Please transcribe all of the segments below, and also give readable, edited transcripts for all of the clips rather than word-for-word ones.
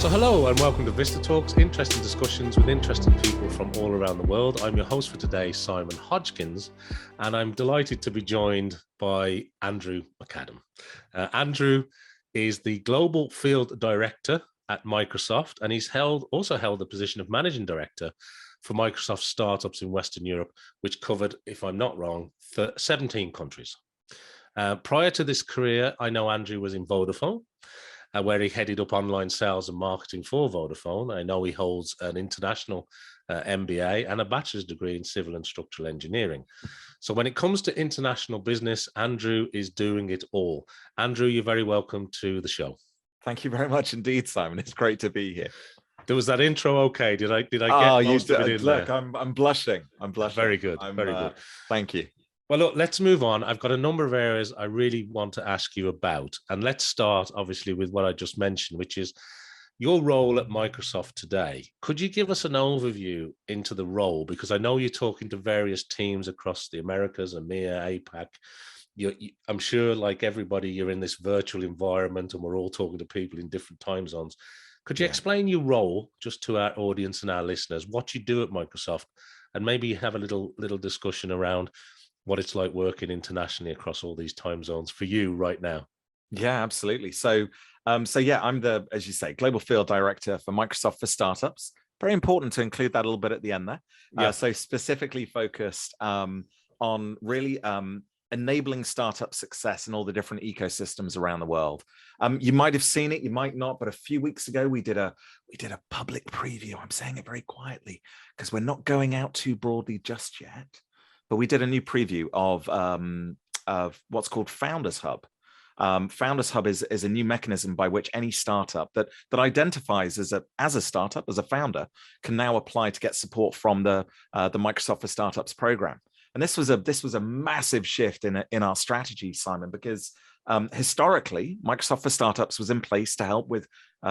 So hello and welcome to VistaTalks, interesting discussions with interesting people from all around the world. I'm your host for today, Simon Hodgkins, and I'm delighted to be joined by Andrew Macadam. Andrew is the Global Field Director at Microsoft, and he's also held the position of Managing Director for Microsoft startups in Western Europe, which covered, if I'm not wrong, 17 countries. Prior to this career, I know Andrew was in Vodafone, where he headed up online sales and marketing for Vodafone. I know he holds an international MBA and a bachelor's degree in civil and structural engineering. So when it comes to international business, Andrew is doing it all. Andrew, you're very welcome to the show. Thank you very much indeed, Simon. It's great to be here. There was that intro okay? Did I get most of it in look, there? I'm blushing. I'm blushing. Very good. Very good. Thank you. Well, look, let's move on. I've got a number of areas I really want to ask you about. And let's start, obviously, with what I just mentioned, which is your role at Microsoft today. Could you give us an overview into the role? Because I know you're talking to various teams across the Americas, EMEA, APAC. I'm sure, like everybody, you're in this virtual environment and we're all talking to people in different time zones. Could you explain your role just to our audience and our listeners, what you do at Microsoft, and maybe have a little discussion around what it's like working internationally across all these time zones for you right now? Yeah, absolutely. So I'm the, as you say, Global Field Director for Microsoft for Startups. Very important to include that a little bit at the end there. Yeah. So specifically focused on really enabling startup success in all the different ecosystems around the world. You might have seen it, you might not, but a few weeks ago we did a public preview. I'm saying it very quietly because we're not going out too broadly just yet. But we did a new preview of what's called Founders Hub. Founders Hub is a new mechanism by which any startup that identifies as a startup, as a founder, can now apply to get support from the Microsoft for Startups program. And this was a massive shift in our strategy, Simon, because historically, Microsoft for Startups was in place to help with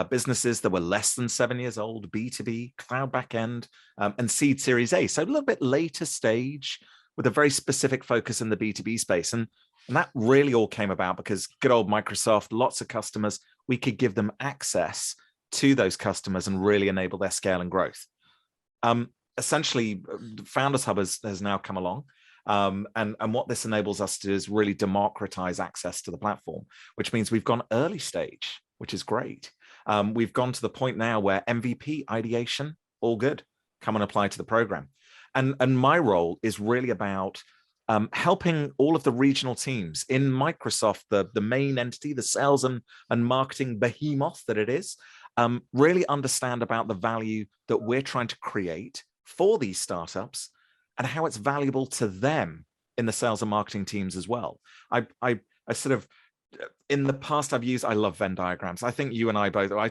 businesses that were less than 7 years old, B2B, cloud backend, and seed Series A. So a little bit later stage, with a very specific focus in the B2B space. And that really all came about because good old Microsoft, lots of customers, we could give them access to those customers and really enable their scale and growth. Essentially, Founders Hub has now come along. And what this enables us to do is really democratize access to the platform, which means we've gone early stage, which is great. We've gone to the point now where MVP ideation, all good, come and apply to the program. And my role is really about helping all of the regional teams in Microsoft, the main entity, the sales and marketing behemoth that it is, really understand about the value that we're trying to create for these startups and how it's valuable to them in the sales and marketing teams as well. I sort of, in the past I love Venn diagrams. I think you and I both, I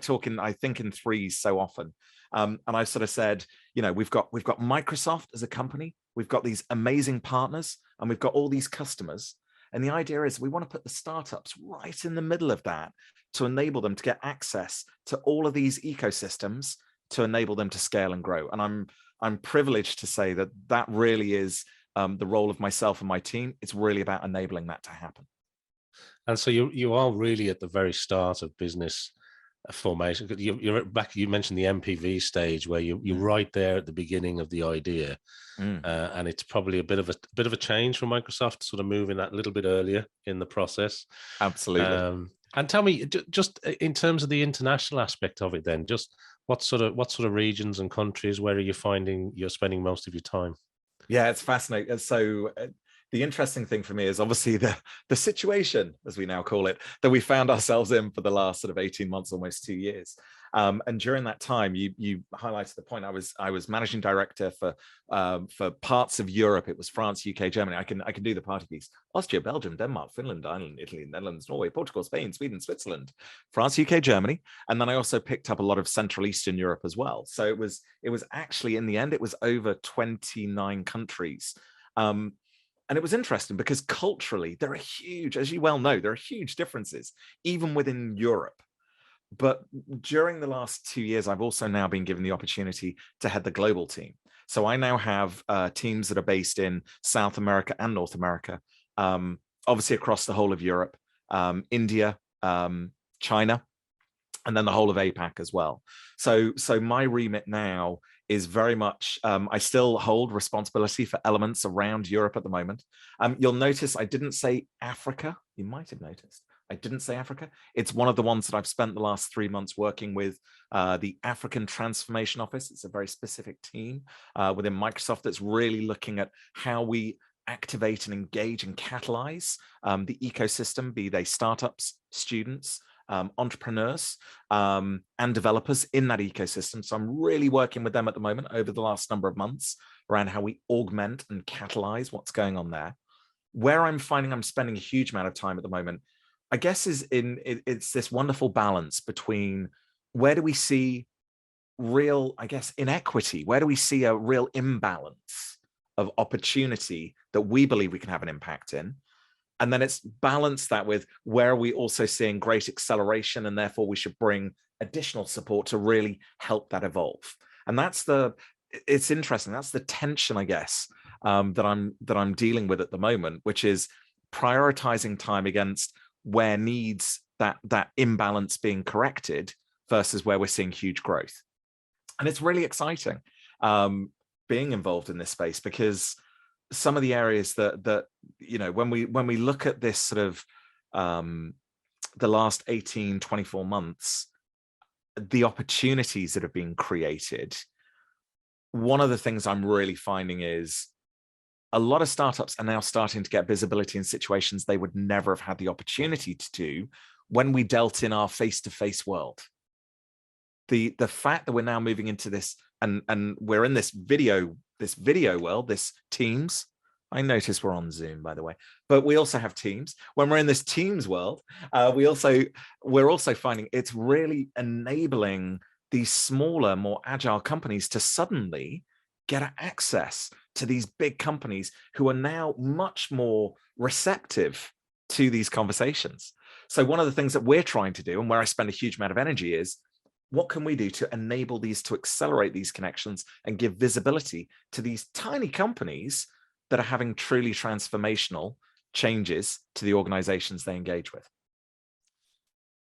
think in threes so often. And I sort of said, we've got Microsoft as a company, we've got these amazing partners, and we've got all these customers. And the idea is we want to put the startups right in the middle of that to enable them to get access to all of these ecosystems to enable them to scale and grow. And I'm privileged to say that really is the role of myself and my team. It's really about enabling that to happen. And so you are really at the very start of business formation. You're back. You mentioned the MPV stage where you're right there at the beginning of the idea, and it's probably a bit of a change for Microsoft, sort of moving that a little bit earlier in the process. Absolutely. And tell me, just in terms of the international aspect of it, then, just what sort of regions and countries, where are you finding you're spending most of your time? Yeah, it's fascinating. So the interesting thing for me is obviously the situation, as we now call it, that we found ourselves in for the last sort of 18 months, almost 2 years. And during that time, you highlighted the point. I was managing director for parts of Europe. It was France, UK, Germany. I can do the party piece. Austria, Belgium, Denmark, Finland, Ireland, Italy, Netherlands, Norway, Portugal, Spain, Sweden, Switzerland, France, UK, Germany. And then I also picked up a lot of Central Eastern Europe as well. So it was actually, in the end, it was over 29 countries. And it was interesting because culturally, there are huge, as you well know, there are huge differences, even within Europe. But during the last 2 years, I've also now been given the opportunity to head the global team. So I now have teams that are based in South America and North America, obviously across the whole of Europe, India, China, and then the whole of APAC as well. So my remit now is very much, I still hold responsibility for elements around Europe at the moment. You'll notice I didn't say Africa. You might have noticed. I didn't say Africa. It's one of the ones that I've spent the last 3 months working with the African Transformation Office. It's a very specific team within Microsoft that's really looking at how we activate and engage and catalyze the ecosystem, be they startups, students, entrepreneurs, and developers in that ecosystem. So I'm really working with them at the moment over the last number of months around how we augment and catalyze what's going on there. Where I'm finding I'm spending a huge amount of time at the moment, I guess, it's this wonderful balance between where do we see real, I guess, inequity? Where do we see a real imbalance of opportunity that we believe we can have an impact in? And then it's balanced that with where are we also seeing great acceleration, and therefore we should bring additional support to really help that evolve. And it's interesting. That's the tension, I guess, that I'm dealing with at the moment, which is prioritizing time against where needs that imbalance being corrected versus where we're seeing huge growth. And it's really exciting being involved in this space, because some of the areas that when we look at this sort of the last 18, 24 months, the opportunities that have been created, one of the things I'm really finding is a lot of startups are now starting to get visibility in situations they would never have had the opportunity to do when we dealt in our face-to-face world. The fact that we're now moving into this and we're in this video world, this Teams. I notice we're on Zoom, by the way, but we also have Teams. When we're in this Teams world, we're also finding it's really enabling these smaller, more agile companies to suddenly get access to these big companies who are now much more receptive to these conversations. So one of the things that we're trying to do, and where I spend a huge amount of energy, is what can we do to enable these, to accelerate these connections and give visibility to these tiny companies that are having truly transformational changes to the organizations they engage with.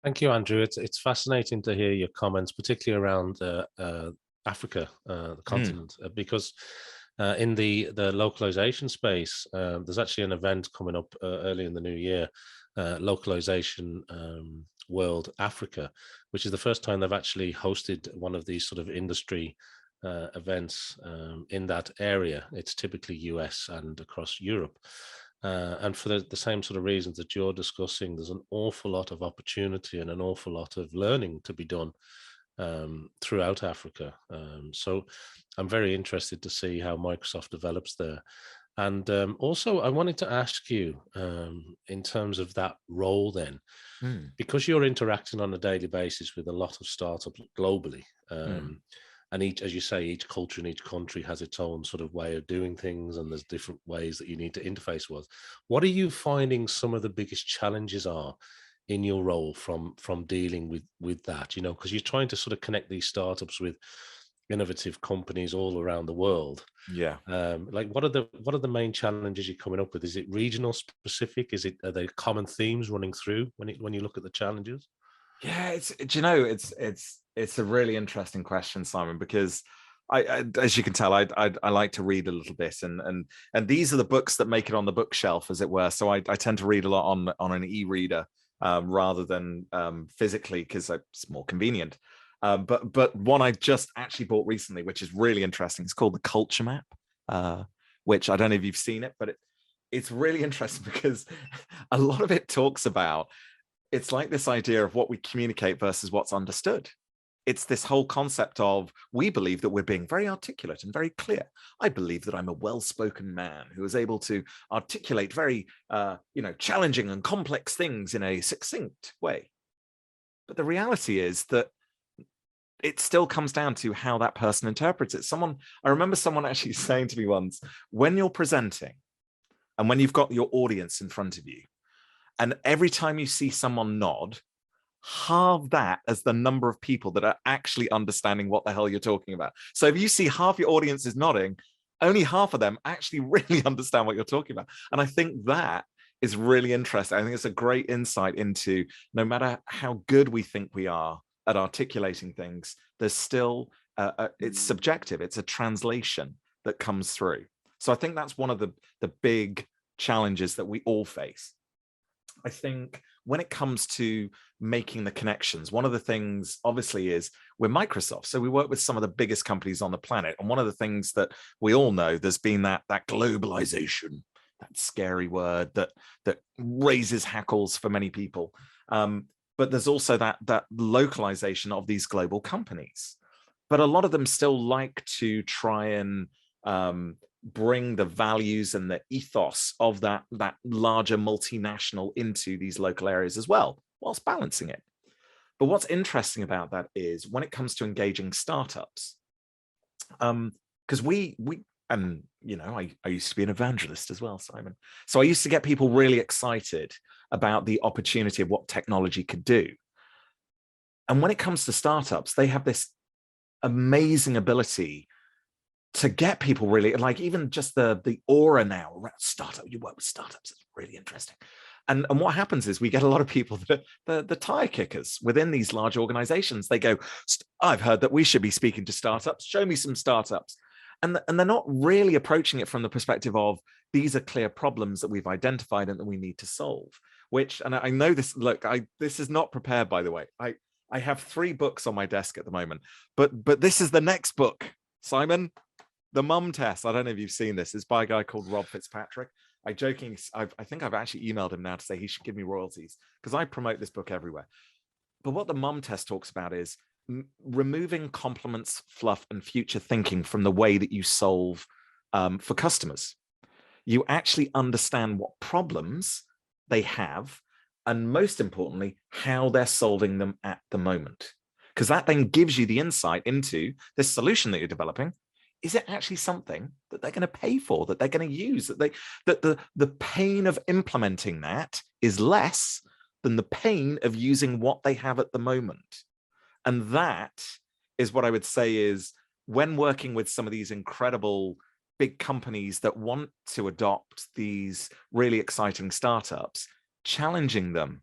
Thank you, Andrew. It's fascinating to hear your comments, particularly around Africa, the continent, because in the localization space, there's actually an event coming up early in the new year, Localization World Africa, which is the first time they've actually hosted one of these sort of industry events in that area. It's typically US and across Europe. And for the same sort of reasons that you're discussing, there's an awful lot of opportunity and an awful lot of learning to be done throughout Africa. So I'm very interested to see how Microsoft develops there. And also, I wanted to ask you, in terms of that role then, because you're interacting on a daily basis with a lot of startups globally, and each, as you say, each culture in each country has its own sort of way of doing things, and there's different ways that you need to interface with. What are you finding some of the biggest challenges are in your role from dealing with that? You know, because you're trying to sort of connect these startups with innovative companies all around the world. Yeah. Like what are the main challenges you're coming up with? Is it regional specific? Are there common themes running through when you look at the challenges? Yeah, it's a really interesting question, Simon, because I as you can tell, I like to read a little bit, and these are the books that make it on the bookshelf, as it were. So I tend to read a lot on an e-reader rather than physically, because it's more convenient. But one I just actually bought recently, which is really interesting, it's called The Culture Map, which I don't know if you've seen it, but it's really interesting because a lot of it talks about, it's like this idea of what we communicate versus what's understood. It's this whole concept of, we believe that we're being very articulate and very clear. I believe that I'm a well-spoken man who is able to articulate very, challenging and complex things in a succinct way. But the reality is that it still comes down to how that person interprets it. I remember someone actually saying to me once, when you're presenting and when you've got your audience in front of you, and every time you see someone nod, halve that as the number of people that are actually understanding what the hell you're talking about. So if you see half your audience is nodding, only half of them actually really understand what you're talking about. And I think that is really interesting. I think it's a great insight into, no matter how good we think we are at articulating things, there's still, it's subjective. It's a translation that comes through. So I think that's one of the big challenges that we all face. I think when it comes to making the connections, one of the things obviously is we're Microsoft. So we work with some of the biggest companies on the planet. And one of the things that we all know, there's been that globalization, that scary word that raises hackles for many people. But there's also that localization of these global companies. But a lot of them still like to try and bring the values and the ethos of that larger multinational into these local areas as well, whilst balancing it. But what's interesting about that is when it comes to engaging startups, because we and you know, I used to be an evangelist as well, Simon. So I used to get people really excited about the opportunity of what technology could do. And when it comes to startups, they have this amazing ability to get people really, like, even just the aura now around startup. You work with startups, it's really interesting. And what happens is we get a lot of people that the tire kickers within these large organizations. They go, I've heard that we should be speaking to startups. Show me some startups. And they're not really approaching it from the perspective of these are clear problems that we've identified and that we need to solve. Which, and I know this, look, this is not prepared, by the way. I have 3 books on my desk at the moment, but this is the next book, Simon. The Mum Test. I don't know if you've seen this. It's by a guy called Rob Fitzpatrick. I think I've actually emailed him now to say he should give me royalties because I promote this book everywhere. But what the Mum Test talks about is removing compliments, fluff, and future thinking from the way that you solve for customers. You actually understand what problems they have, and most importantly, how they're solving them at the moment. Because that then gives you the insight into this solution that you're developing. Is it actually something that they're going to pay for, that they're going to use, that the pain of implementing that is less than the pain of using what they have at the moment? And that is what I would say is when working with some of these incredible big companies that want to adopt these really exciting startups, challenging them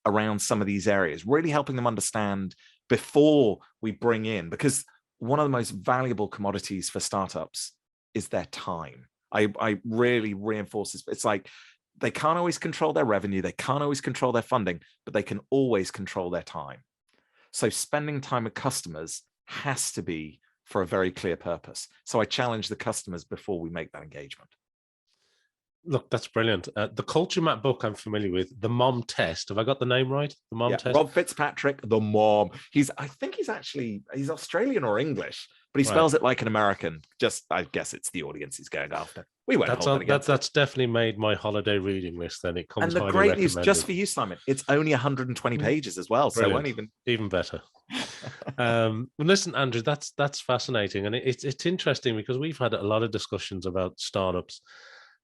around some of these areas, really helping them understand before we bring in, because one of the most valuable commodities for startups is their time. I really reinforce this. It's like they can't always control their revenue. They can't always control their funding, but they can always control their time. So spending time with customers has to be for a very clear purpose. So I challenge the customers before we make that engagement. Look, that's brilliant. The Culture Map book I'm familiar with, The Mom Test. Have I got the name right? The Mom Test? Rob Fitzpatrick, the mom. I think he's Australian or English, but he spells it like an American. Just, I guess it's the audience he's going after. We won't hold it against That's definitely made my holiday reading list. Then it comes. And the great news, just for you, Simon, it's only 120 pages as well. Brilliant. So it won't even better. Well, listen, Andrew, that's fascinating, and it's interesting because we've had a lot of discussions about startups.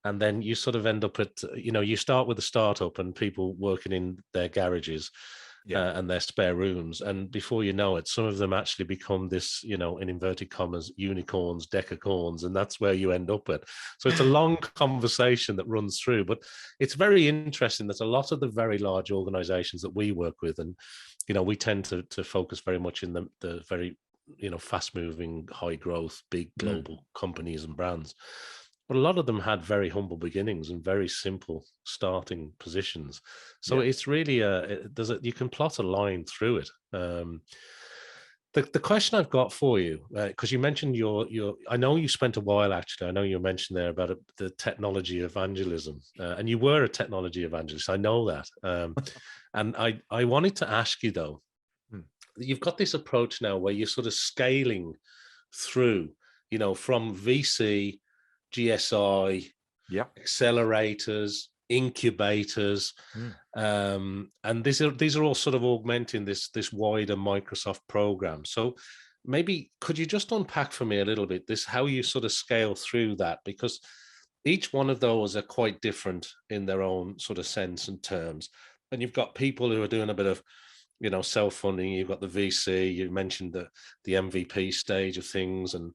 And then you sort of end up at, you start with a startup and people working in their garages and their spare rooms. And before you know it, some of them actually become this, in inverted commas, unicorns, decacorns, and that's where you end up at. So it's a long conversation that runs through, but it's very interesting that a lot of the very large organizations that we work with, and, we tend to focus very much in the very, fast moving, high growth, big global companies and brands. But a lot of them had very humble beginnings and very simple starting positions. So it's really you can plot a line through it. The question I've got for you, because you mentioned I know you spent a while actually. I know you mentioned there about the technology evangelism, and you were a technology evangelist. I know that, and I wanted to ask you though, you've got this approach now where you're sort of scaling through, from VC, GSI, accelerators, incubators, and these are all sort of augmenting this wider Microsoft program. So maybe could you just unpack for me a little bit how you sort of scale through that, because each one of those are quite different in their own sort of sense and terms. And you've got people who are doing a bit of self-funding. You've got the VC. You mentioned the MVP stage of things, and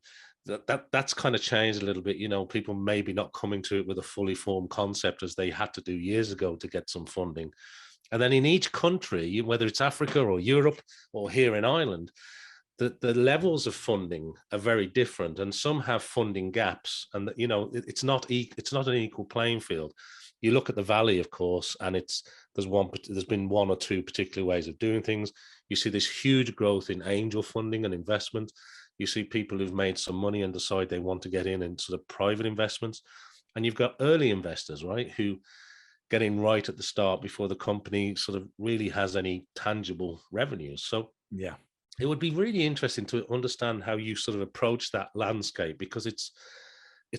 that's kind of changed a little bit. People maybe not coming to it with a fully formed concept as they had to do years ago to get some funding. And then in each country, whether it's Africa or Europe or here in Ireland, the levels of funding are very different, and some have funding gaps, and it's not an equal playing field. You look at the Valley, of course, and there's been one or two particular ways of doing things. You see this huge growth in angel funding and investment. You see people who've made some money and decide they want to get in sort of private investments, and you've got early investors, right, who get in right at the start before the company sort of really has any tangible revenues. So yeah, it would be really interesting to understand how you sort of approach that landscape, because it's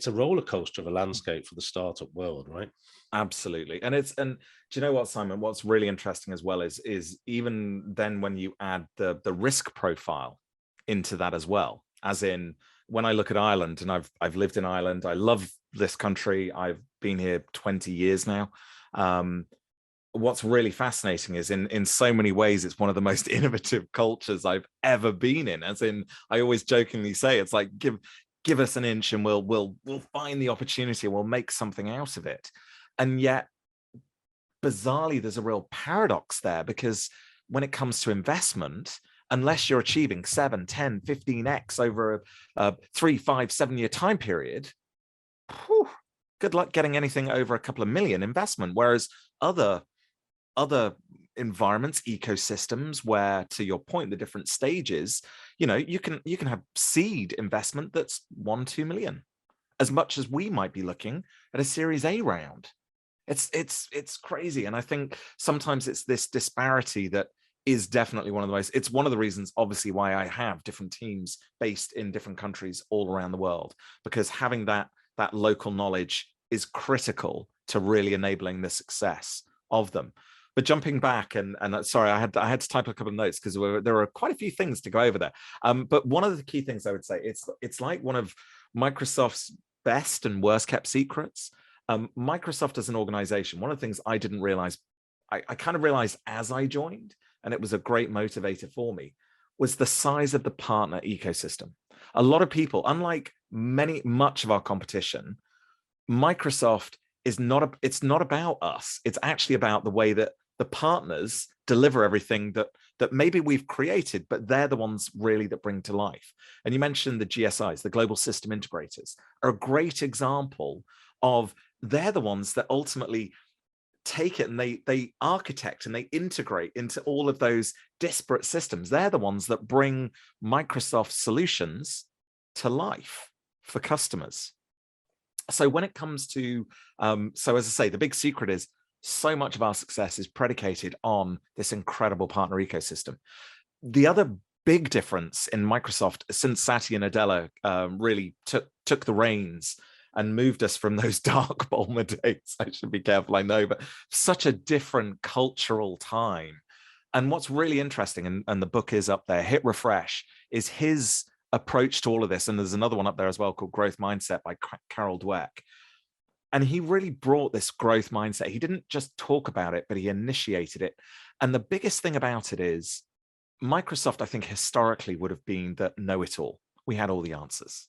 a roller coaster of a landscape for the startup world, right? absolutely. And do you know what, Simon, what's really interesting as well is even then when you add the risk profile into that as well, as in when I look at Ireland, and I've lived in Ireland, I love this country, I've been here 20 years now. What's really fascinating is in so many ways, it's one of the most innovative cultures I've ever been in. As in, I always jokingly say, it's like, give us an inch and we'll find the opportunity, we'll make something out of it. And yet, bizarrely, there's a real paradox there, because when it comes to investment, unless you're achieving 7, 10, 15x over a 3, 5, 7-year time period, whew, good luck getting anything over a couple of million investment. Whereas other environments, ecosystems, where, to your point, the different stages, you can have seed investment that's 1, 2 million, as much as we might be looking at a Series A round. It's crazy. And I think sometimes it's this disparity that is definitely it's one of the reasons, obviously, why I have different teams based in different countries all around the world, because having that local knowledge is critical to really enabling the success of them. But jumping back, and sorry, I had to type a couple of notes because there were quite a few things to go over there. But one of the key things I would say, it's like one of Microsoft's best and worst kept secrets. Microsoft as an organization, one of the things I didn't realize, I kind of realized as I joined, and it was a great motivator for me, was the size of the partner ecosystem. A lot of people, unlike much of our competition, Microsoft it's not about us. It's actually about the way that the partners deliver everything that maybe we've created, but they're the ones really that bring to life. And you mentioned the GSIs, the global system integrators, are a great example of, they're the ones that ultimately take it and they architect and they integrate into all of those disparate systems. They're the ones that bring Microsoft solutions to life for customers. So when it comes to, so as I say, the big secret is so much of our success is predicated on this incredible partner ecosystem. The other big difference in Microsoft since Satya Nadella really took the reins and moved us from those dark Bulmer days, I should be careful, I know, but such a different cultural time. And what's really interesting, and the book is up there, Hit Refresh, is his approach to all of this. And there's another one up there as well called Growth Mindset by Carol Dweck. And he really brought this growth mindset. He didn't just talk about it, but he initiated it. And the biggest thing about it is Microsoft, I think, historically would have been the know-it-all. We had all the answers.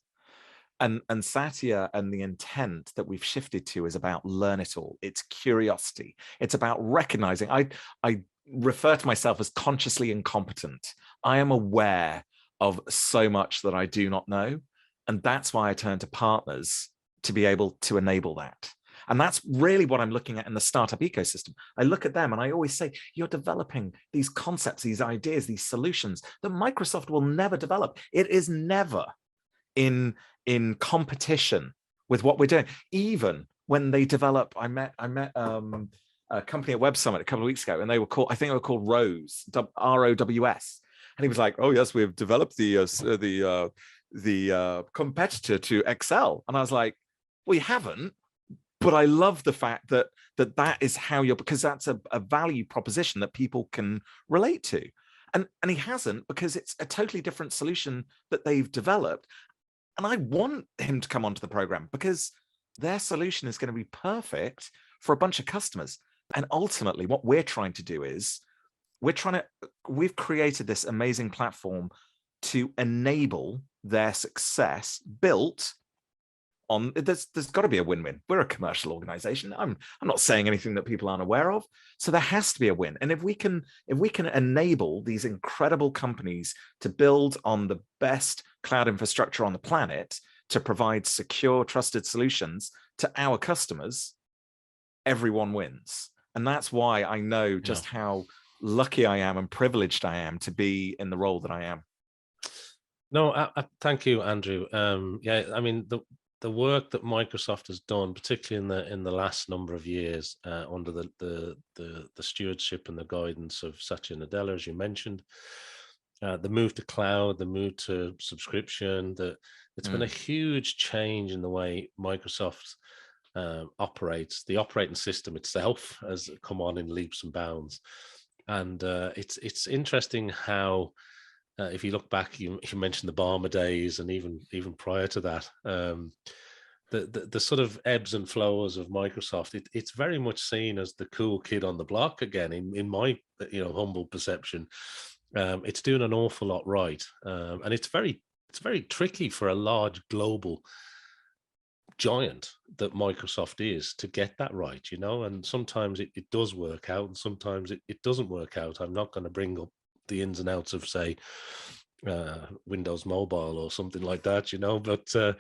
And Satya and the intent that we've shifted to is about learn it all. It's curiosity. It's about recognizing. I refer to myself as consciously incompetent. I am aware of so much that I do not know. And that's why I turn to partners to be able to enable that. And that's really what I'm looking at in the startup ecosystem. I look at them and I always say, you're developing these concepts, these ideas, these solutions that Microsoft will never develop. It is never in competition with what we're doing. Even when they develop, I met a company at Web Summit a couple of weeks ago, and they were called, I think they were called ROWS, ROWS. And he was like, "Oh yes, we've developed the competitor to Excel." And I was like, "Well, you haven't." But I love the fact that is how you're, because that's a value proposition that people can relate to. And he hasn't, because it's a totally different solution that they've developed. And I want him to come onto the program because their solution is going to be perfect for a bunch of customers. And ultimately, what we're trying to do is we've created this amazing platform to enable their success built on, there's got to be a win-win. We're a commercial organization. I'm not saying anything that people aren't aware of. So there has to be a win. And if we can enable these incredible companies to build on the best cloud infrastructure on the planet to provide secure, trusted solutions to our customers, everyone wins. And that's why I know just how lucky I am and privileged I am to be in the role that I am. No, thank you, Andrew. Yeah, I mean, the work that Microsoft has done, particularly in the last number of years, under the stewardship and the guidance of Satya Nadella, as you mentioned, the move to cloud, the move to subscription, it's been a huge change in the way Microsoft operates. The operating system itself has come on in leaps and bounds, and it's interesting how. If you look back, you mentioned the Barmer days, and even prior to that, the sort of ebbs and flows of Microsoft. It's very much seen as the cool kid on the block again. In my humble perception, it's doing an awful lot right, and it's very tricky for a large global giant that Microsoft is to get that right. And sometimes it does work out, and sometimes it doesn't work out. I'm not going to bring up the ins and outs of, say, Windows Mobile or something like that, but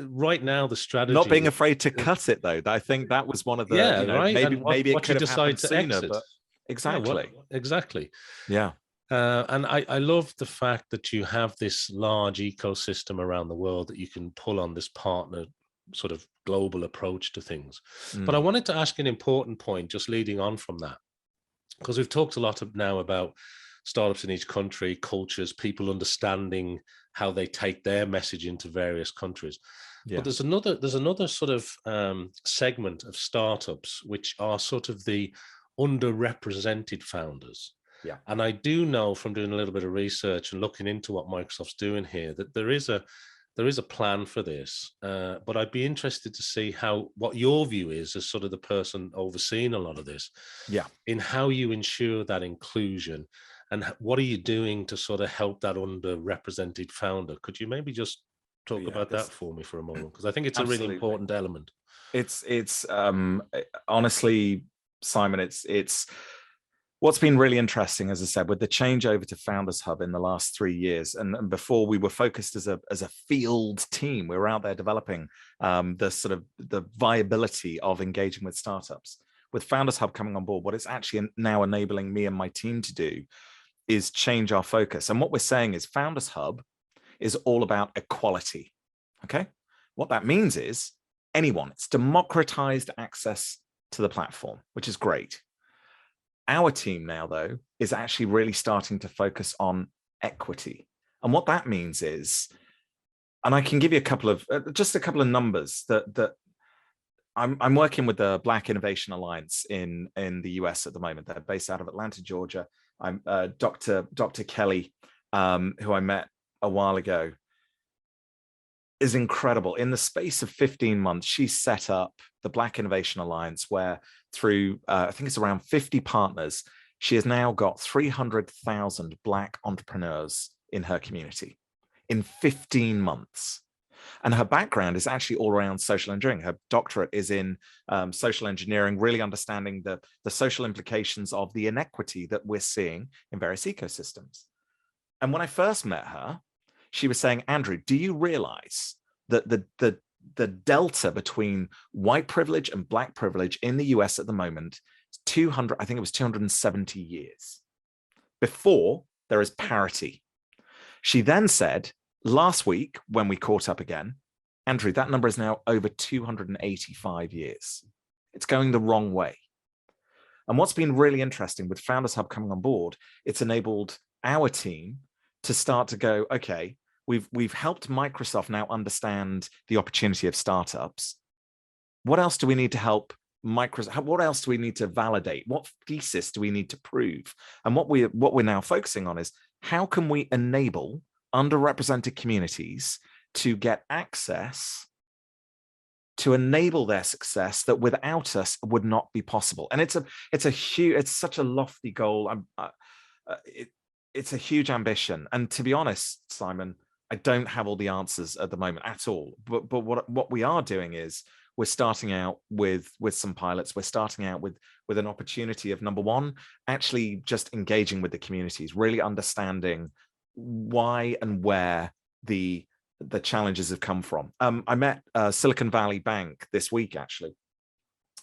right now the strategy, not being afraid to cut it, though. I think that was one of the right. Maybe it could have happened sooner, but exactly. Exactly. Yeah. And I love the fact that you have this large ecosystem around the world that you can pull on, this partner sort of global approach to things. But I wanted to ask an important point just leading on from that, because we've talked a lot now about startups in each country, cultures, people understanding how they take their message into various countries. Yeah. But there's another sort of segment of startups which are sort of the underrepresented founders. Yeah. And I do know from doing a little bit of research and looking into what Microsoft's doing here that there is a plan for this, but I'd be interested to see what your view is as sort of the person overseeing a lot of this, in how you ensure that inclusion, and what are you doing to sort of help that underrepresented founder? Could you maybe just talk about that for me for a moment? Because I think it's a really important element. It's honestly, Simon, it's what's been really interesting, as I said, with the change over to Founders Hub in the last 3 years, and before we were focused as a field team. We were out there developing the viability of engaging with startups. With Founders Hub coming on board, what it's actually now enabling me and my team to do is change our focus. And what we're saying is Founders Hub is all about equality. Okay, what that means is anyone. It's democratized access to the platform, which is great. Our team now, though, is actually really starting to focus on equity. And what that means is, and I can give you a couple of numbers that I'm working with the Black Innovation Alliance in the US at the moment. They're based out of Atlanta, Georgia. I'm Dr. Kelly, who I met a while ago, is incredible. In the space of 15 months, she set up the Black Innovation Alliance, where through, I think it's around 50 partners, she has now got 300,000 Black entrepreneurs in her community in 15 months. And her background is actually all around social engineering. Her doctorate is in social engineering, really understanding the social implications of the inequity that we're seeing in various ecosystems. And when I first met her, she was saying, Andrew, do you realize that the delta between white privilege and Black privilege in the US at the moment is 270 years. Before, there is parity. She then said, last week, when we caught up again, Andrew, that number is now over 285 years. It's going the wrong way. And what's been really interesting with Founders Hub coming on board, it's enabled our team to start to go, okay, we've helped Microsoft now understand the opportunity of startups. What else do we need to help Microsoft? What else do we need to validate? What thesis do we need to prove? And what we're now focusing on is, how can we enable underrepresented communities to get access to enable their success that without us would not be possible? And it's such a lofty goal. It's a huge ambition. And to be honest, Simon, I don't have all the answers at the moment at all. But what we are doing is we're starting out with some pilots. We're starting out with an opportunity of, number one, actually just engaging with the communities, really understanding why and where the challenges have come from. I met Silicon Valley Bank this week, actually.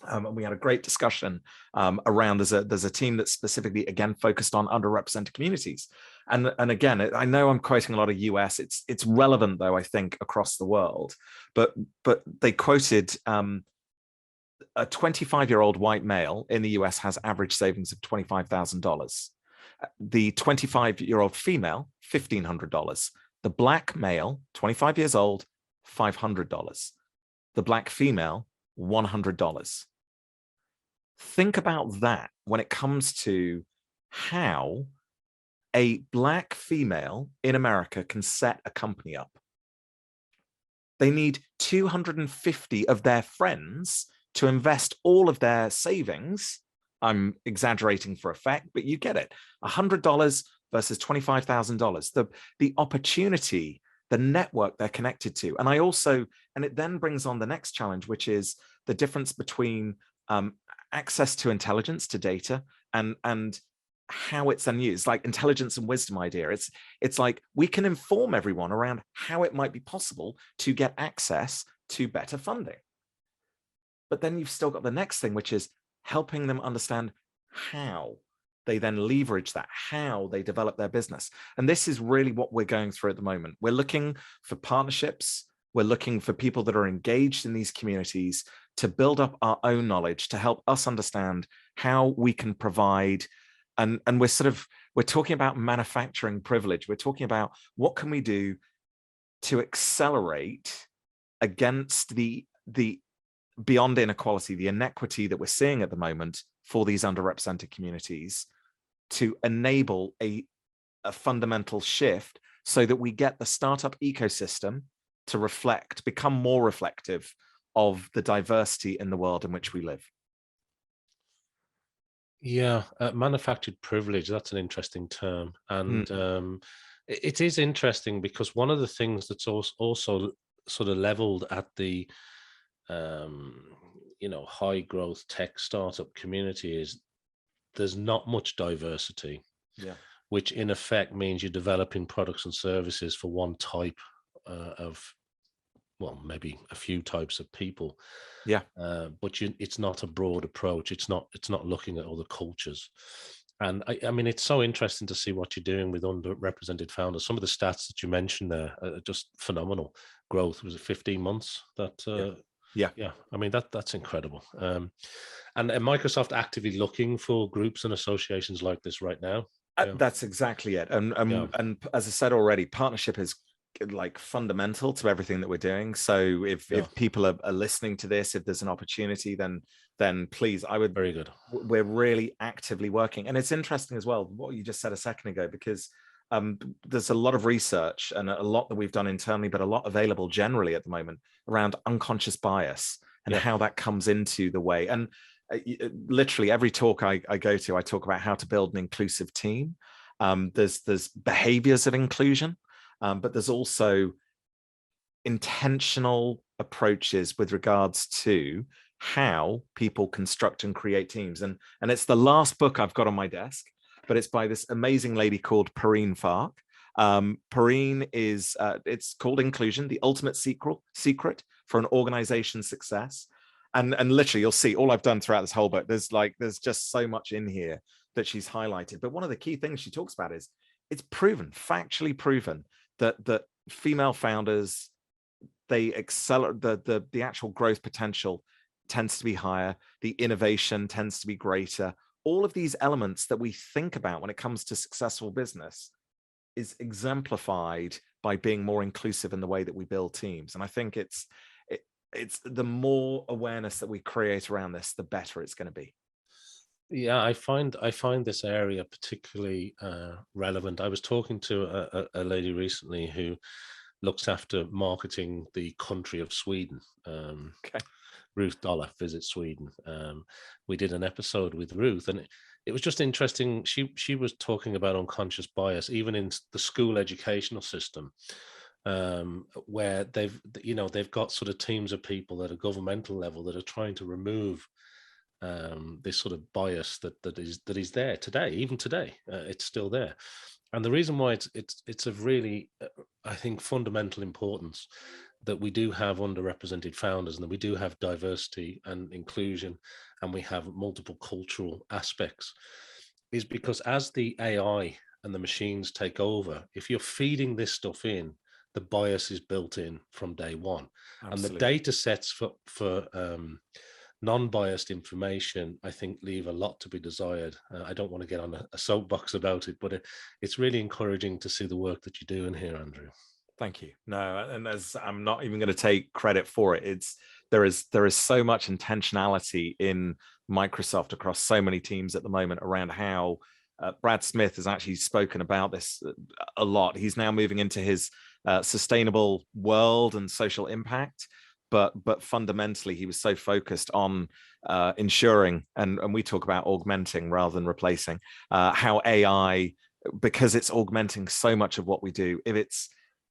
And we had a great discussion around there's a team that's specifically, again, focused on underrepresented communities. And again, I know I'm quoting a lot of US. It's relevant, though, I think, across the world. But they quoted a 25-year-old white male in the US has average savings of $25,000. The 25-year-old female, $1,500. The black male, 25 years old, $500. The black female, $100. Think about that when it comes to how a black female in America can set a company up. They need 250 of their friends to invest all of their savings. I'm exaggerating for effect, but you get it. $100 versus $25,000. The opportunity, the network they're connected to. And it then brings on the next challenge, which is the difference between access to intelligence, to data, and how it's then used, like intelligence and wisdom idea. It's like we can inform everyone around how it might be possible to get access to better funding. But then you've still got the next thing, which is helping them understand how they then leverage that, how they develop their business. And this is really what we're going through at the moment. We're looking for partnerships. We're looking for people that are engaged in these communities to build up our own knowledge, to help us understand how we can provide. And we're talking about manufacturing privilege. We're talking about what can we do to accelerate against the beyond inequality, the inequity that we're seeing at the moment for these underrepresented communities, to enable a fundamental shift so that we get the startup ecosystem to become more reflective of the diversity in the world in which we live. Yeah, manufactured privilege, that's an interesting term. And it is interesting because one of the things that's also sort of leveled at the high growth tech startup community is there's not much diversity, which in effect means you're developing products and services for one type of, well, maybe a few types of people. But it's not a broad approach. It's not looking at other cultures. And I mean, it's so interesting to see what you're doing with underrepresented founders. Some of the stats that you mentioned there are just phenomenal. Growth, was it 15 months? I mean, that's incredible. And Microsoft actively looking for groups and associations like this right now. That's exactly it. And as I said already, partnership is like fundamental to everything that we're doing. So if people are listening to this, if there's an opportunity, then please, very good. We're really actively working. And it's interesting as well what you just said a second ago, because there's a lot of research and a lot that we've done internally, but a lot available generally at the moment around unconscious bias and how that comes into the way. And literally every talk I go to, I talk about how to build an inclusive team. There's behaviors of inclusion, but there's also intentional approaches with regards to how people construct and create teams. And it's the last book I've got on my desk, but it's by this amazing lady called Perrine Fark. Perrine is, it's called Inclusion, the Ultimate Secret for an Organization's Success. And literally you'll see all I've done throughout this whole book. There's just so much in here that she's highlighted. But one of the key things she talks about is it's proven, factually proven, that female founders, they accelerate the actual growth potential tends to be higher. The innovation tends to be greater. All of these elements that we think about when it comes to successful business is exemplified by being more inclusive in the way that we build teams. And I think it's the more awareness that we create around this, the better it's going to be. Yeah, I find this area particularly relevant. I was talking to a lady recently who looks after marketing the country of Sweden. Ruth Dollar Visits Sweden. We did an episode with Ruth, and it was just interesting. She was talking about unconscious bias, even in the school educational system. where they've got sort of teams of people at a governmental level that are trying to remove this sort of bias that is there today. Even today, it's still there. And the reason why it's of really, I think, fundamental importance that we do have underrepresented founders and that we do have diversity and inclusion and we have multiple cultural aspects is because as the AI and the machines take over, if you're feeding this stuff in, the bias is built in from day one. Absolutely. And the data sets for non-biased information, I think, leave a lot to be desired. I don't want to get on a soapbox about it, but it's really encouraging to see the work that you're doing here, Andrew. Thank you. No, and as I'm not even going to take credit for it. There is so much intentionality in Microsoft across so many teams at the moment around how Brad Smith has actually spoken about this a lot. He's now moving into his sustainable world and social impact. But fundamentally, he was so focused on ensuring, and we talk about augmenting rather than replacing, how AI, because it's augmenting so much of what we do,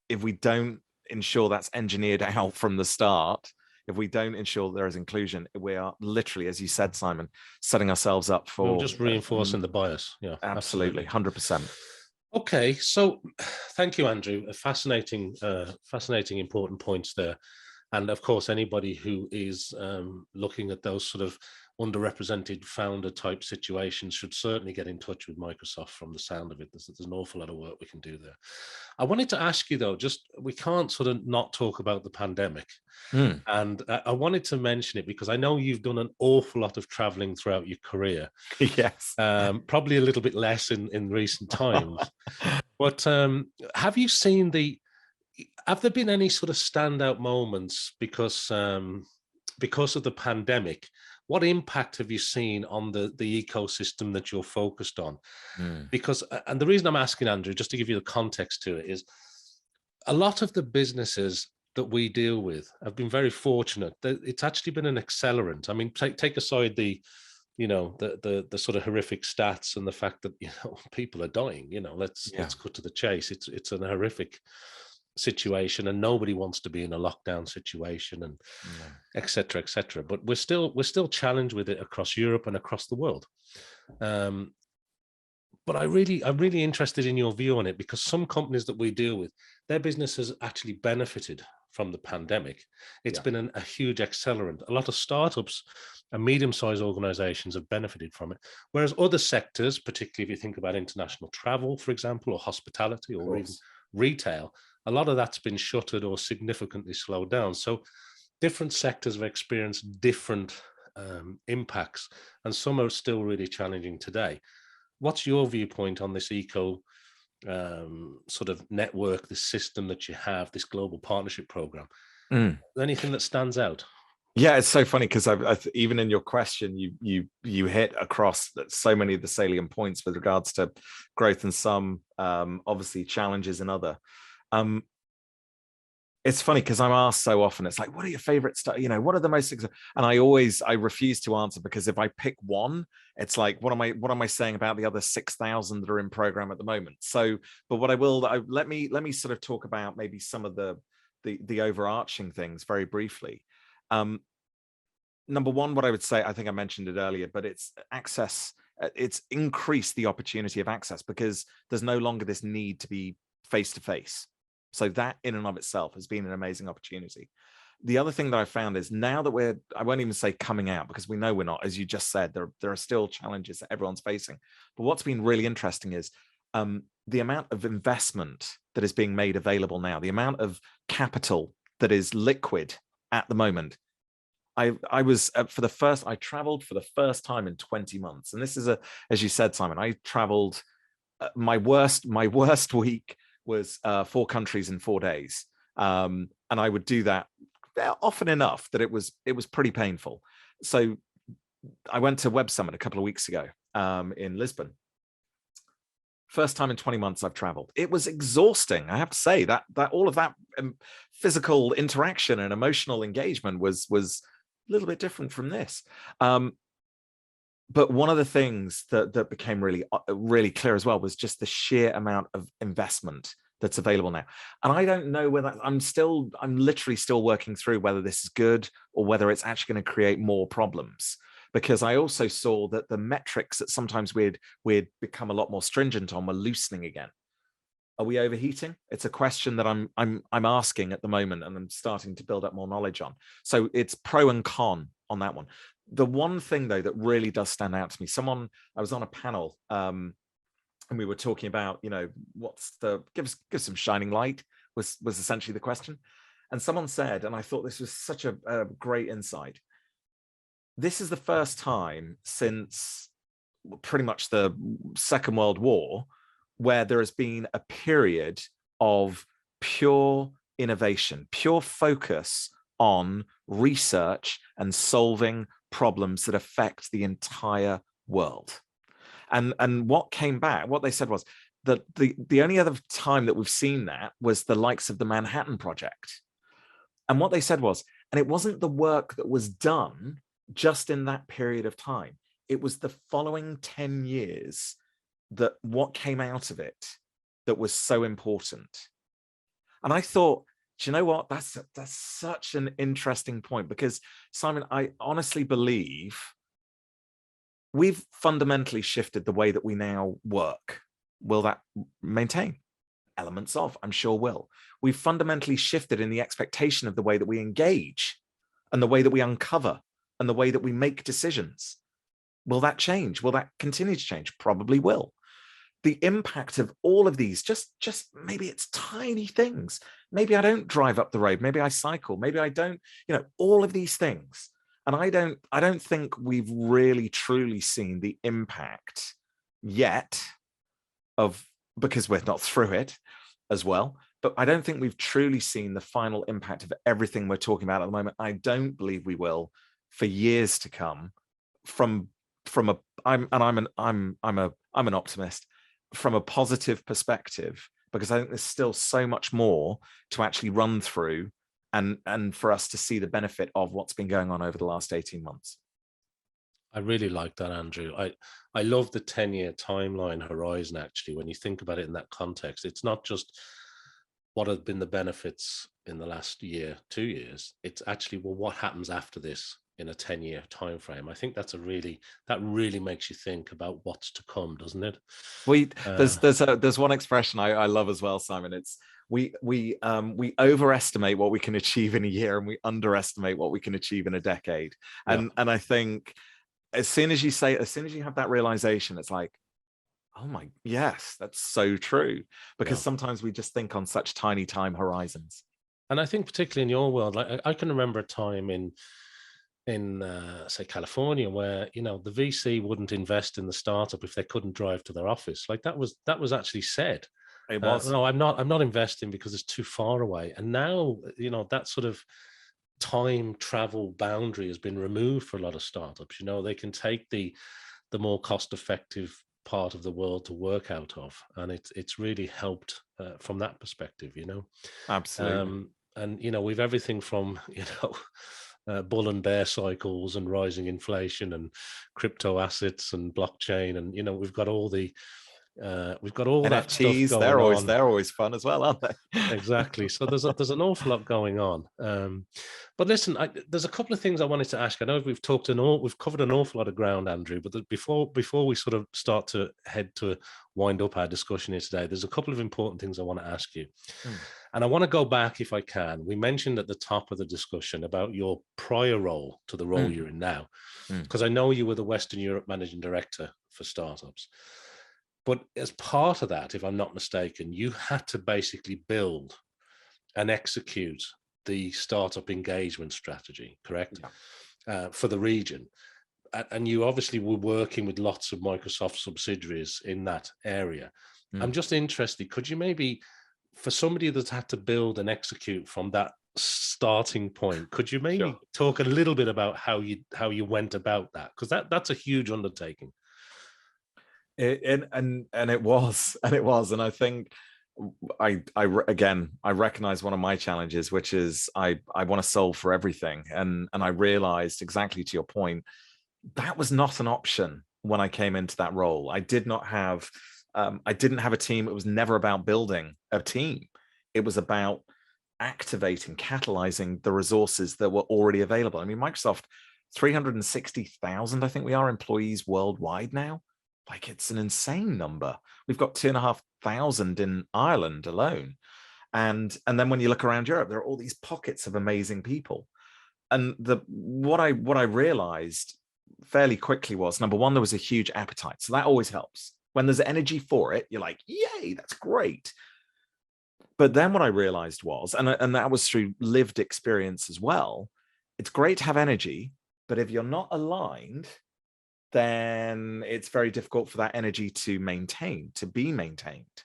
if we don't ensure that's engineered out from the start, if we don't ensure there is inclusion, we are literally, as you said, Simon, setting ourselves up for we're just reinforcing the bias. Yeah, absolutely, 100%. Okay, so thank you, Andrew. Fascinating, important points there. And of course, anybody who is looking at those sort of underrepresented founder type situations should certainly get in touch with Microsoft from the sound of it. There's an awful lot of work we can do there. I wanted to ask you, though, we can't sort of not talk about the pandemic. And I wanted to mention it because I know you've done an awful lot of traveling throughout your career. Yes. Probably a little bit less in recent times. But have there been any sort of standout moments because of the pandemic? What impact have you seen on the ecosystem that you're focused on? Because, and the reason I'm asking, Andrew, just to give you the context to it, is a lot of the businesses that we deal with have been very fortunate. It's actually been an accelerant. I mean, take aside the sort of horrific stats and the fact that people are dying. Let's cut to the chase. It's an horrific situation and nobody wants to be in a lockdown situation and et cetera, but we're still challenged with it across Europe and across the world. But I'm really interested in your view on it, because some companies that we deal with, their business has actually benefited from the pandemic. It's been a huge accelerant. A lot of startups and medium-sized organizations have benefited from it, whereas other sectors, particularly if you think about international travel, for example, or hospitality or even retail, a lot of that's been shuttered or significantly slowed down. So different sectors have experienced different impacts, and some are still really challenging today. What's your viewpoint on this eco sort of network, this system that you have, this global partnership program? Anything that stands out? Yeah, it's so funny because even in your question, you hit across so many of the salient points with regards to growth and some obviously challenges in other. It's funny because I'm asked so often, it's like, what are your favorite stuff? What are the most, and I refuse to answer, because if I pick one, it's like, what am I saying about the other 6,000 that are in program at the moment? So, but what let me sort of talk about maybe some of the overarching things very briefly. Number one, what I would say, I think I mentioned it earlier, but it's access. It's increased the opportunity of access because there's no longer this need to be face to face. So that in and of itself has been an amazing opportunity. The other thing that I found is now that I won't even say coming out, because we know we're not, as you just said, there are still challenges that everyone's facing. But what's been really interesting is the amount of investment that is being made available now, the amount of capital that is liquid at the moment. I traveled for the first time in 20 months. And this is as you said, Simon, I traveled, my worst week was 4 countries in 4 days. And I would do that often enough that it was pretty painful. So I went to Web Summit a couple of weeks ago in Lisbon. First time in 20 months I've traveled. It was exhausting. I have to say that all of that physical interaction and emotional engagement was a little bit different from this. But one of the things that became really clear as well was just the sheer amount of investment that's available now. And I don't know whether I'm literally still working through whether this is good or whether it's actually going to create more problems. Because I also saw that the metrics that sometimes we'd become a lot more stringent on were loosening again. Are we overheating? It's a question that I'm asking at the moment, and I'm starting to build up more knowledge on. So it's pro and con on that one. The one thing though that really does stand out to me, I was on a panel, and we were talking about, give some shining light was essentially the question. And someone said, and I thought this was such a great insight. This is the first time since pretty much the Second World War where there has been a period of pure innovation, pure focus on research and solving problems that affect the entire world. And what came back, what they said was that the only other time that we've seen that was the likes of the Manhattan Project. And what they said was, and it wasn't the work that was done just in that period of time, it was the following 10 years that what came out of it that was so important. And I thought, do you know what? That's such an interesting point, because Simon, I honestly believe we've fundamentally shifted the way that we now work. Will that maintain? Elements of, I'm sure will. We've fundamentally shifted in the expectation of the way that we engage and the way that we uncover and the way that we make decisions. Will that change? Will that continue to change? Probably will. The impact of all of these, just maybe it's tiny things. Maybe I don't drive up the road. Maybe I cycle. Maybe I don't, all of these things. And I don't think we've really truly seen the impact yet because we're not through it as well. But I don't think we've truly seen the final impact of everything we're talking about at the moment. I don't believe we will for years to come. I'm an optimist from a positive perspective, because I think there's still so much more to actually run through and for us to see the benefit of what's been going on over the last 18 months. I really like that, Andrew. I love the 10-year timeline horizon, actually. When you think about it in that context, it's not just what have been the benefits in the last year, 2 years. It's actually, well, what happens after this in a 10-year time frame? I think that really makes you think about what's to come, doesn't it? There's one expression I love as well, Simon. It's we overestimate what we can achieve in a year and we underestimate what we can achieve in a decade. And I think as soon as you have that realization, it's like, oh my, yes, that's so true. Because sometimes we just think on such tiny time horizons. And I think particularly in your world, like I can remember a time in say California where the VC wouldn't invest in the startup if they couldn't drive to their office. Like that was actually said. It was. No, I'm not investing because it's too far away. And now that sort of time travel boundary has been removed for a lot of startups. They can take the more cost effective part of the world to work out of, and it's really helped from that perspective. Absolutely. And we've everything from bull and bear cycles and rising inflation and crypto assets and blockchain, and we've got all NFTs, that stuff going on. They're always fun as well, aren't they? Exactly. So there's an awful lot going on. But listen, there's a couple of things I wanted to ask. I know we've covered an awful lot of ground, Andrew. But before we sort of start to head to wind up our discussion here today, there's a couple of important things I want to ask you. And I want to go back, if I can. We mentioned at the top of the discussion about your prior role to the role you're in now, because I know you were the Western Europe Managing Director for startups. But as part of that, if I'm not mistaken, you had to basically build and execute the startup engagement strategy, correct? Yeah. For the region. And you obviously were working with lots of Microsoft subsidiaries in that area. I'm just interested, could you maybe, for somebody that's had to build and execute from that starting point, could you maybe talk a little bit about how you went about that? Because that's a huge undertaking. It was, and I think I recognize one of my challenges, which is I want to solve for everything, and I realized, exactly to your point, that was not an option when I came into that role. I did not have I didn't have a team. It was never about building a team. It was about activating, catalyzing the resources that were already available. I mean, Microsoft, 360,000, I think we are, employees worldwide now. Like, it's an insane number. We've got 2,500 in Ireland alone. And then when you look around Europe, there are all these pockets of amazing people. And what I realized fairly quickly was, number one, there was a huge appetite. So that always helps. When there's energy for it, you're like, yay, that's great. But then what I realized was, and that was through lived experience as well, it's great to have energy, but if you're not aligned, then it's very difficult for that energy to be maintained.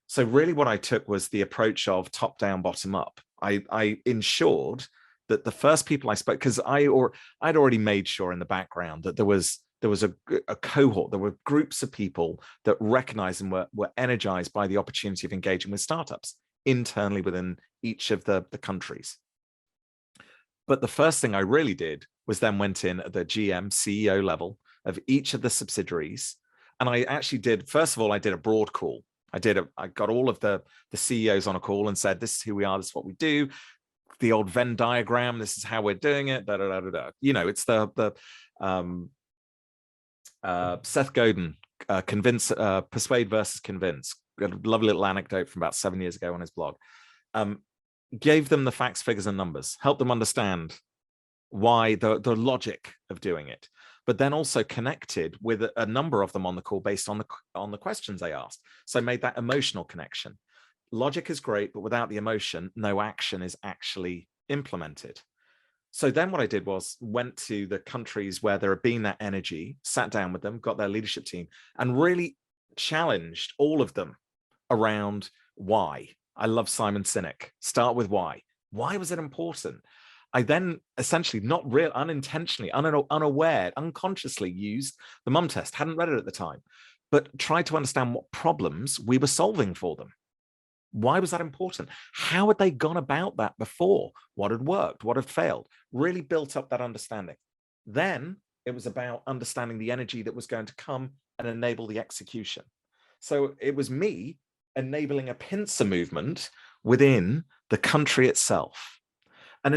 So really what I took was the approach of top down, bottom up. I ensured that the first people I spoke, because I'd already made sure in the background that there was a cohort, there were groups of people that recognized and were energized by the opportunity of engaging with startups internally within each of the countries. But the first thing I really did was then went in at the GM, CEO level of each of the subsidiaries. And I actually did, first of all, I did a broad call. I got all of the CEOs on a call and said, this is who we are, this is what we do. The old Venn diagram, this is how we're doing it, da, da, da, da, da. You know, it's the Seth Godin, Persuade versus Convince. A lovely little anecdote from about 7 years ago on his blog. Gave them the facts, figures, and numbers, helped them understand why the logic of doing it, but then also connected with a number of them on the call based on the questions they asked. So made that emotional connection. Logic is great, but without the emotion, no action is actually implemented. So then what I did was went to the countries where there had been that energy, sat down with them, got their leadership team, and really challenged all of them around why. I love Simon Sinek. Start with why. Why was it important? I then essentially, unintentionally, unaware, unconsciously used the mum test. Hadn't read it at the time, but tried to understand what problems we were solving for them. Why was that important? How had they gone about that before? What had worked? What had failed? Really built up that understanding. Then it was about understanding the energy that was going to come and enable the execution. So it was me enabling a pincer movement within the country itself. And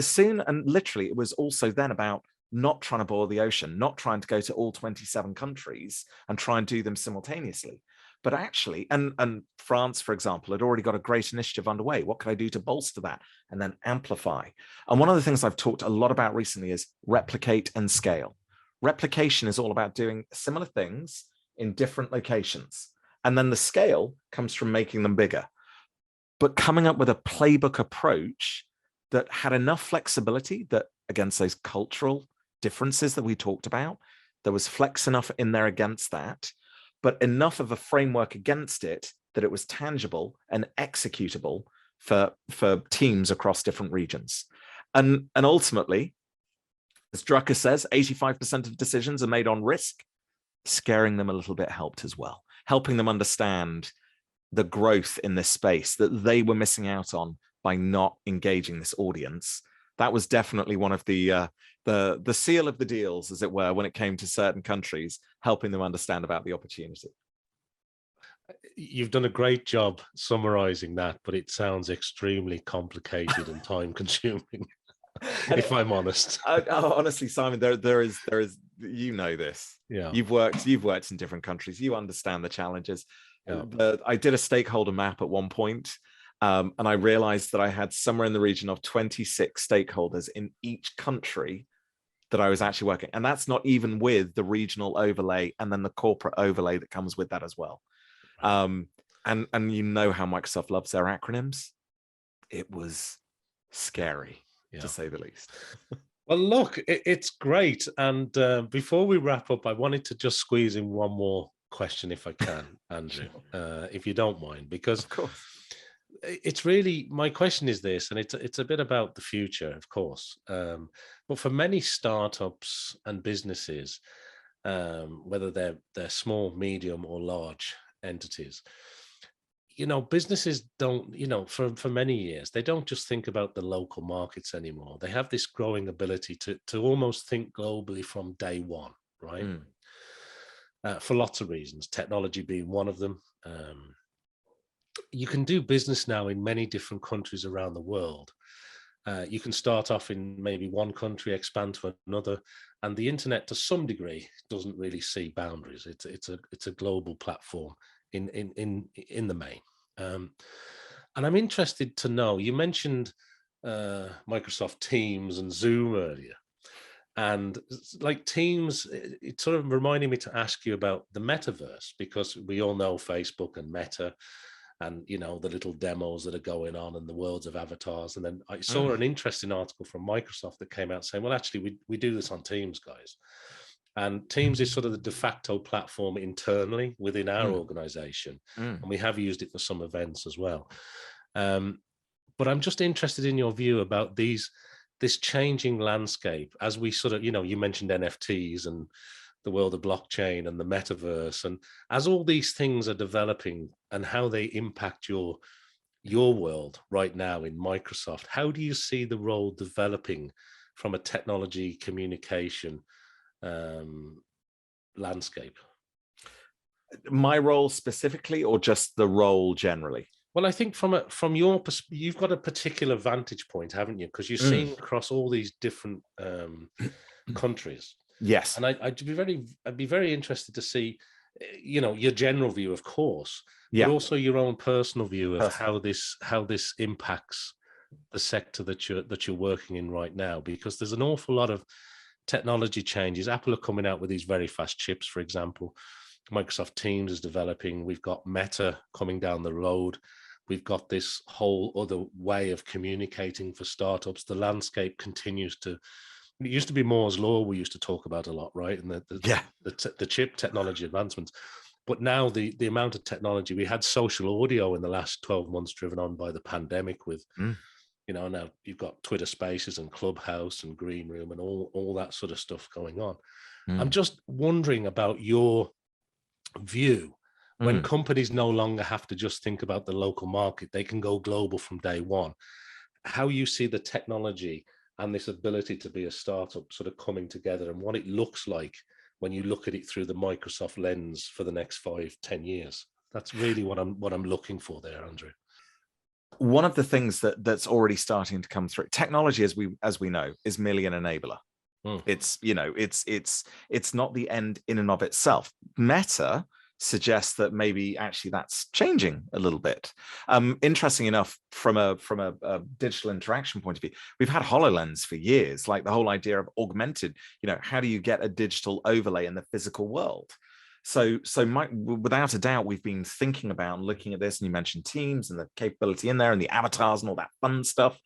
literally, it was also then about not trying to boil the ocean, not trying to go to all 27 countries and try and do them simultaneously. But actually, and France, for example, had already got a great initiative underway. What could I do to bolster that and then amplify? And one of the things I've talked a lot about recently is replicate and scale. Replication is all about doing similar things in different locations. And then the scale comes from making them bigger. But coming up with a playbook approach that had enough flexibility that against those cultural differences that we talked about, there was flex enough in there against that, but enough of a framework against it that it was tangible and executable for teams across different regions. And ultimately, as Drucker says, 85% of decisions are made on risk. Scaring them a little bit helped as well, helping them understand the growth in this space that they were missing out on by not engaging this audience. That was definitely one of the seal of the deals, as it were, when it came to certain countries, helping them understand about the opportunity. You've done a great job summarizing that, but it sounds extremely complicated and time consuming. If I'm honest. Honestly, Simon, there is, you know this. Yeah. You've worked in different countries. You understand the challenges. Yeah. I did a stakeholder map at one point, and I realized that I had somewhere in the region of 26 stakeholders in each country that I was actually working. And that's not even with the regional overlay and then the corporate overlay that comes with that as well. And you know how Microsoft loves their acronyms. It was scary. Yeah. To say the least. Well, look, it's great. And before we wrap up, I wanted to just squeeze in one more question, if I can, Andrew, if you don't mind, because of course. It's really, my question is this, and it's a bit about the future, of course. But for many startups and businesses, whether they're small, medium, or large entities, businesses don't, for many years, they don't just think about the local markets anymore. They have this growing ability to almost think globally from day one, right? for lots of reasons, technology being one of them. You can do business now in many different countries around the world. You can start off in maybe one country, expand to another, and the internet, to some degree, doesn't really see boundaries. It's a global platform in the main. And I'm interested to know. You mentioned Microsoft Teams and Zoom earlier, and like Teams, it's sort of reminding me to ask you about the metaverse, because we all know Facebook and Meta, and the little demos that are going on and the worlds of avatars. And then I saw an interesting article from Microsoft that came out saying, well, actually, we do this on Teams, guys. And Teams is sort of the de facto platform internally within our organization. And we have used it for some events as well. But I'm just interested in your view about this changing landscape as we sort of, you mentioned NFTs and the world of blockchain and the metaverse, and as all these things are developing and how they impact your world right now in Microsoft, how do you see the role developing from a technology communication landscape? My role specifically, or just the role generally? Well, I think from your perspective, you've got a particular vantage point, haven't you? Because you're seeing across all these different countries. Yes. And I'd be very interested to see, your general view, of course, but also your own personal view of how this impacts the sector that you're working in right now, because there's an awful lot of technology changes. Apple are coming out with these very fast chips, for example. Microsoft Teams is developing. We've got Meta coming down the road. We've got this whole other way of communicating for startups. The landscape continues to. It used to be Moore's law we used to talk about a lot, right? And the chip technology advancements. But now the amount of technology, we had social audio in the last 12 months driven on by the pandemic with, now you've got Twitter Spaces and Clubhouse and Green Room and all that sort of stuff going on. I'm just wondering about your view when companies no longer have to just think about the local market, they can go global from day one. How you see the technology and this ability to be a startup sort of coming together, and what it looks like when you look at it through the Microsoft lens for the next 5-10 years. That's really what I'm looking for there, Andrew. One of the things that's already starting to come through, technology, as we know, is merely an enabler. It's it's not the end in and of itself. Meta suggests that maybe actually that's changing a little bit. Interesting enough, from a digital interaction point of view, we've had HoloLens for years, like the whole idea of augmented, how do you get a digital overlay in the physical world? So without a doubt, we've been thinking about and looking at this, and you mentioned Teams and the capability in there and the avatars and all that fun stuff.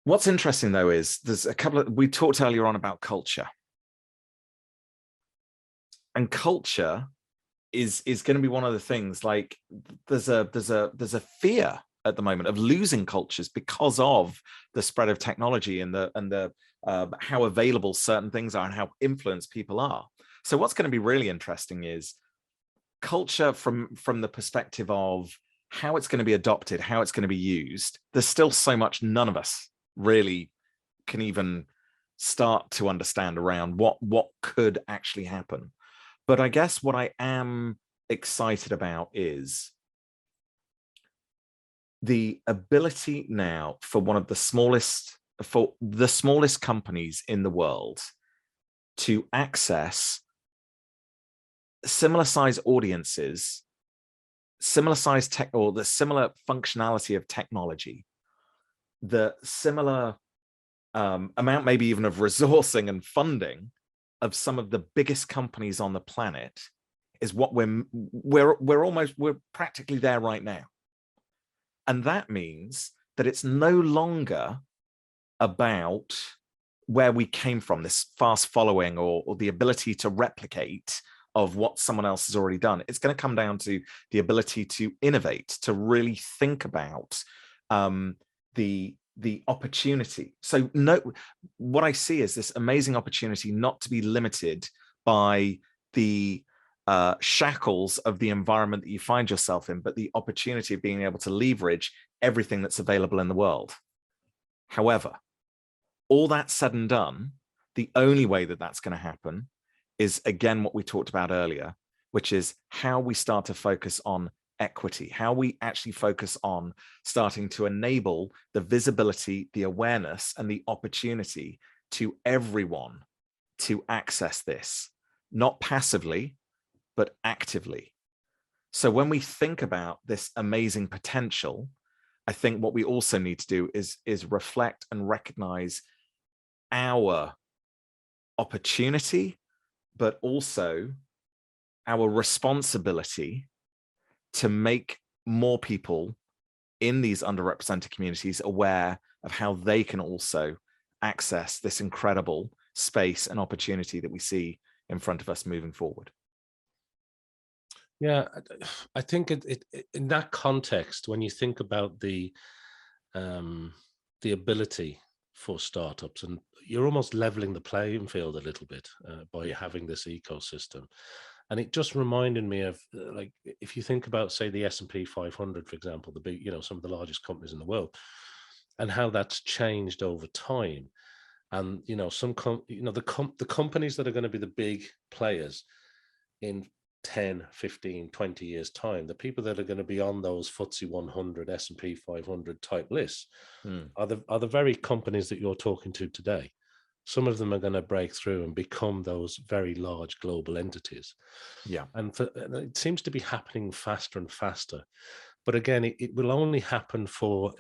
What's interesting though is there's a couple of, we talked earlier on about culture. And culture is going to be one of the things. Like there's a fear at the moment of losing cultures because of the spread of technology and the how available certain things are and how influenced people are. So what's going to be really interesting is culture from the perspective of how it's going to be adopted, how it's going to be used. There's still so much none of us really can even start to understand around what could actually happen. But I guess what I am excited about is the ability now for the smallest companies in the world to access similar size audiences, similar size tech, or the similar functionality of technology, the similar amount maybe even of resourcing and funding of some of the biggest companies on the planet is what we're practically there right now. And that means that it's no longer about where we came from, this fast following or the ability to replicate of what someone else has already done. It's going to come down to the ability to innovate, to really think about the opportunity. So what I see is this amazing opportunity not to be limited by the shackles of the environment that you find yourself in, but the opportunity of being able to leverage everything that's available in the world. However, all that said and done, the only way that that's going to happen is, again, what we talked about earlier, which is how we start to focus on equity, how we actually focus on starting to enable the visibility, the awareness, and the opportunity to everyone to access this, not passively, but actively. So when we think about this amazing potential, I think what we also need to do is reflect and recognize our opportunity, but also our responsibility to make more people in these underrepresented communities aware of how they can also access this incredible space and opportunity that we see in front of us moving forward. Yeah, I think in that context, when you think about the ability for startups, and you're almost leveling the playing field a little bit by having this ecosystem. And it just reminded me of like, if you think about, say, the S&P 500, for example, the big, some of the largest companies in the world, and how that's changed over time. And, the companies that are going to be the big players in 10, 15, 20 years time, the people that are going to be on those FTSE 100, S&P 500 type lists are the very companies that you're talking to today. Some of them are going to break through and become those very large global entities. Yeah. And it seems to be happening faster and faster. But again, it will only happen for,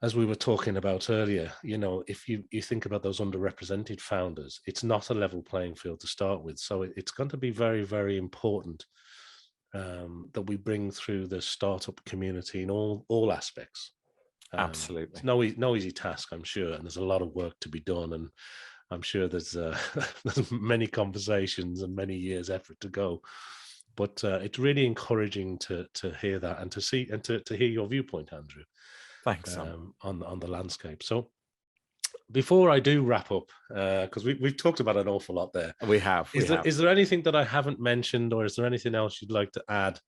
as we were talking about earlier, if you think about those underrepresented founders, it's not a level playing field to start with. So it's going to be very, very important that we bring through the startup community in all aspects. Absolutely. It's no easy task, I'm sure, and there's a lot of work to be done, and I'm sure there's many conversations and many years effort to go. But it's really encouraging to hear that and to see and to hear your viewpoint, Andrew. Thanks, on the landscape. So before I do wrap up, because we've talked about an awful lot there. We have. Is there anything that I haven't mentioned, or is there anything else you'd like to add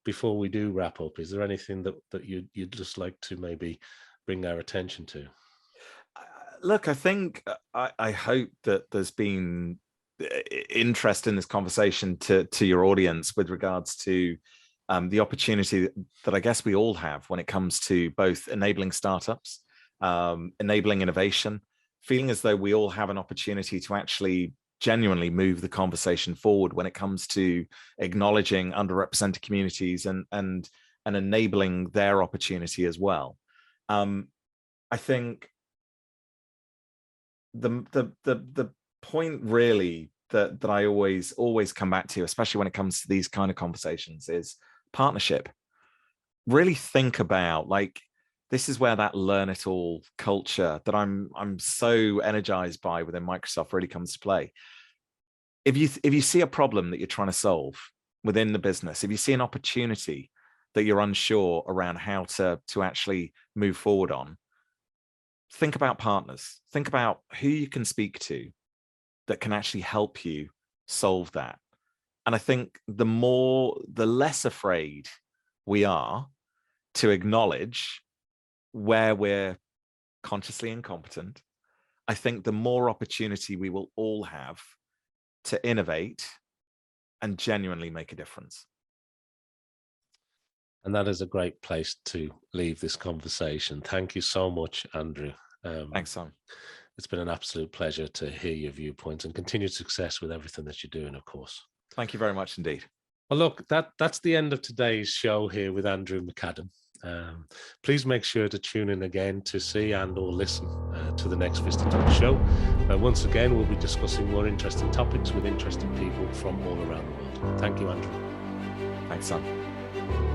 before we do wrap up? Is there anything that you'd just like to maybe bring our attention to? Look, I think I hope that there's been interest in this conversation to your audience with regards to the opportunity that I guess we all have when it comes to both enabling startups, enabling innovation, feeling as though we all have an opportunity to actually genuinely move the conversation forward when it comes to acknowledging underrepresented communities and enabling their opportunity as well. I think the point really that I always come back to, especially when it comes to these kind of conversations, is partnership. Really think about, like, this is where that learn it all culture that I'm so energized by within Microsoft really comes to play. If you see a problem that you're trying to solve within the business, if you see an opportunity that you're unsure around how to actually move forward on, think about partners. Think about who you can speak to that can actually help you solve that. And I think the less afraid we are to acknowledge where we're consciously incompetent, I think the more opportunity we will all have to innovate and genuinely make a difference. And that is a great place to leave this conversation. Thank you so much, Andrew. Thanks, Simon. It's been an absolute pleasure to hear your viewpoints, and continued success with everything that you're doing, of course. Thank you very much indeed. Well, look, that's the end of today's show here with Andrew Macadam. Please make sure to tune in again to see and or listen to the next VistaTalks show. Once again, we'll be discussing more interesting topics with interesting people from all around the world. Thank you, Andrew. Thanks, Simon.